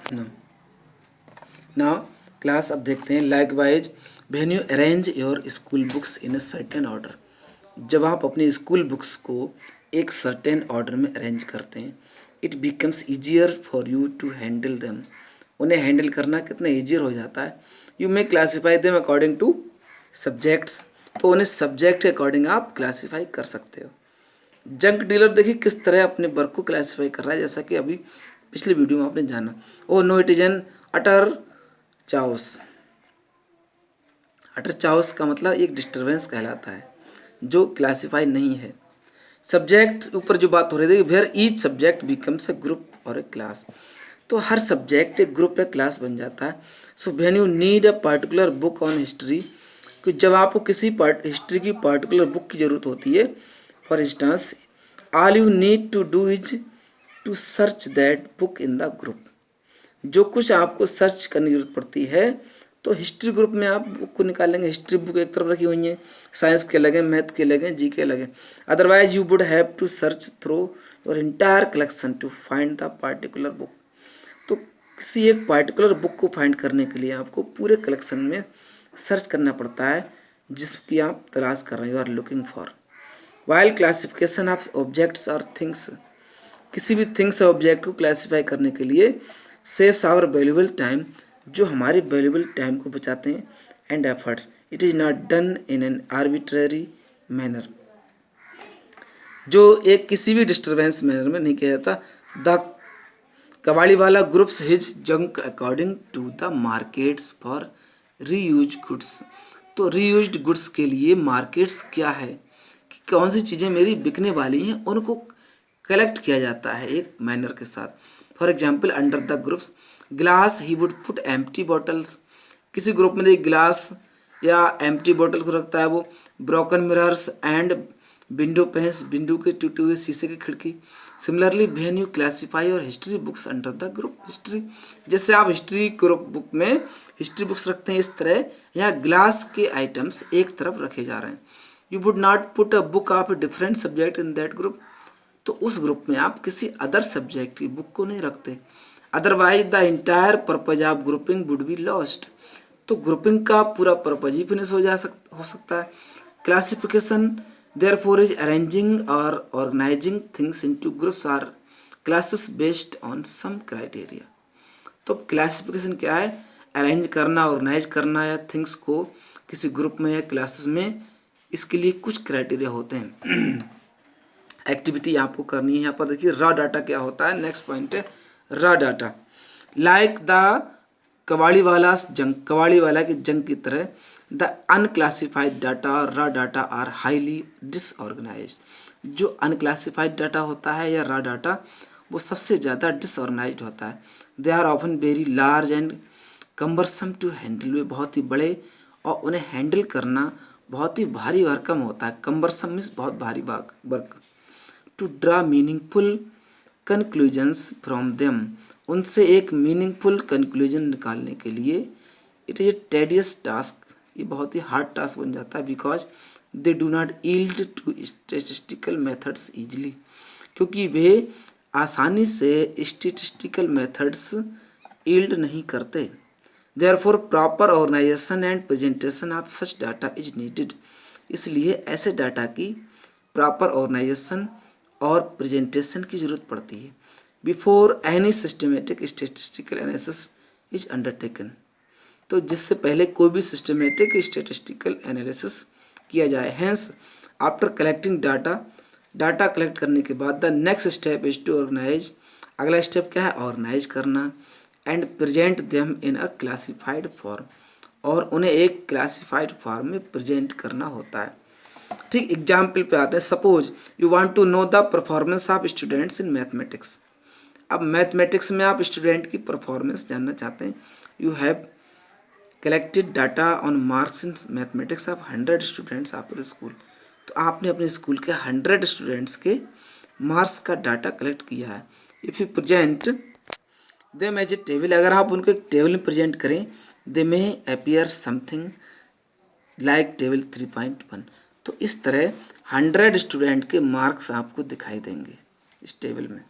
No now class अब देखते हैं like wise when you arrange your school books in a certain order. जब आप अपनी स्कूल बुक्स को एक सर्टेन ऑर्डर में अरेंज करते हैं, it becomes easier for you to handle them. उन्हें हैंडल करना कितना ईजियर हो जाता है। You may classify them according to subjects. तो उन्हें सब्जेक्ट के अकॉर्डिंग आप क्लासीफाई कर सकते हो। जंक डीलर देखिए किस तरह अपने वर्क को क्लासीफाई कर रहा है, जैसा कि अभी पिछले वीडियो में आपने जाना। Oh no it is an utter chaos. Utter chaos का मतलब एक डिस्टरबेंस कहलाता है जो क्लासीफाई नहीं है। सब्जेक्ट ऊपर जो बात हो रही थी, where each subject becomes a group और ए क्लास। तो हर सब्जेक्ट एक ग्रुप या क्लास बन जाता है। So when you need a particular book on history, कि जब आपको किसी हिस्ट्री की पर्टिकुलर बुक की ज़रूरत होती है, for instance all you need to do is to search that book in the group. जो कुछ आपको सर्च करने की जरूरत पड़ती है, तो हिस्ट्री ग्रुप में आप बुक को निकालेंगे। हिस्ट्री बुक एक तरफ रखी हुई है, साइंस के अलग हैं, मैथ के अलग हैं, जी के अलग हैं। Otherwise you would have to search through your entire collection to find the particular book. तो किसी एक पार्टिकुलर बुक को फाइंड करने के लिए आपको पूरे कलेक्शन में सर्च करना पड़ता है जिसकी आप तलाश कर रहे हैं, you are looking for. While classification of objects और थिंग्स, किसी भी थिंग्स और ऑब्जेक्ट को क्लासीफाई करने के लिए सेव्स आवर वैल्यूबल टाइम, जो हमारे वैल्यूबल टाइम को बचाते हैं, and efforts. It is not done in an arbitrary manner, जो एक किसी भी डिस्टर्बेंस मैनर में नहीं किया जाता। द कबाड़ी वाला groups his junk according to the markets for reuse goods. तो रीयूज्ड गुड्स के लिए मार्केट्स क्या है कि कौन सी चीज़ें मेरी बिकने वाली हैं, उनको कलेक्ट किया जाता है एक मैनर के साथ। For example under the groups glass he would put empty bottles. किसी ग्रुप में एक गिलास या एम्प्टी बॉटल को रखता है वो। Broken mirrors and window panes, window के टूटे हुए शीशे की खिड़की। सिमिलरली व्हेन यू क्लासीफाई और history books under the group history, जैसे आप हिस्ट्री ग्रुप बुक में हिस्ट्री बुक्स रखते हैं, इस तरह यहाँ ग्लास के आइटम्स एक तरफ रखे जा रहे हैं। You would not put a book of a different subject in that group. तो उस ग्रुप में आप किसी अदर सब्जेक्ट की बुक को नहीं रखते। Otherwise the entire purpose of grouping would be lost. तो ग्रुपिंग का पूरा पर्पज ही फिनिश हो सकता है। क्लासिफिकेशन देयरफॉर इज अरेंजिंग और ऑर्गेनाइजिंग थिंग्स इनटू ग्रुप्स और classes based on some criteria. तो क्लासिफिकेशन क्या है? अरेंज करना, ऑर्गेनाइज करना या थिंग्स को किसी ग्रुप में या क्लासेस में, इसके लिए कुछ क्राइटेरिया होते हैं। एक्टिविटी आपको करनी है। यहाँ पर देखिए रॉ डाटा क्या होता है, नेक्स्ट पॉइंट है रॉ डाटा। लाइक द कबाड़ी वाला जंग, कबाड़ी वाला की जंग की तरह द अनक्लासिफाइड डाटा और raw data are highly disorganize. जो अनक्लासिफाइड डाटा होता है या रॉ डाटा, वो सबसे ज़्यादा डिसऑर्गेनाइज होता है। They are often very large and cumbersome to handle. वे बहुत ही बड़े और उन्हें हैंडल करना बहुत ही भारी भरकम होता है। कम्बरसम मीन्स बहुत भारी work. To draw meaningful conclusions from them, उनसे एक मीनिंगफुल कंक्लूजन निकालने के लिए it is a tedious task, ये बहुत ही हार्ड टास्क बन जाता है। Because they do not yield to statistical methods easily, क्योंकि वे आसानी से स्टेटिस्टिकल मेथड्स यील्ड नहीं करते। Therefore proper organization and presentation of such data is needed. इसलिए ऐसे डाटा की प्रॉपर ऑर्गेनाइजेशन और प्रेजेंटेशन की ज़रूरत पड़ती है before any systematic statistical analysis is undertaken. तो जिससे पहले कोई भी सिस्टमेटिक स्टेटिस्टिकल एनालिसिस किया जाए। Hence after collecting data, data collect करने के बाद the next step is to organize. अगला स्टेप क्या है? ऑर्गेनाइज करना। And present them in a classified form, और उन्हें एक क्लासिफाइड फॉर्म में प्रेजेंट करना होता है। ठीक एग्जाम्पल पे आते हैं। Suppose you want to know the performance of students in mathematics. अब मैथमेटिक्स में आप स्टूडेंट की परफॉर्मेंस जानना चाहते हैं। You have collected data on marks in mathematics of 100 students of your school. तो आपने अपने स्कूल के 100 स्टूडेंट्स के मार्क्स का डाटा कलेक्ट किया है। If you present them as a table, अगर आप उनको एक टेबल में प्रेजेंट करें, they may appear something like table 3.1। तो इस तरह 100 स्टूडेंट के मार्क्स आपको दिखाई देंगे इस टेबल में।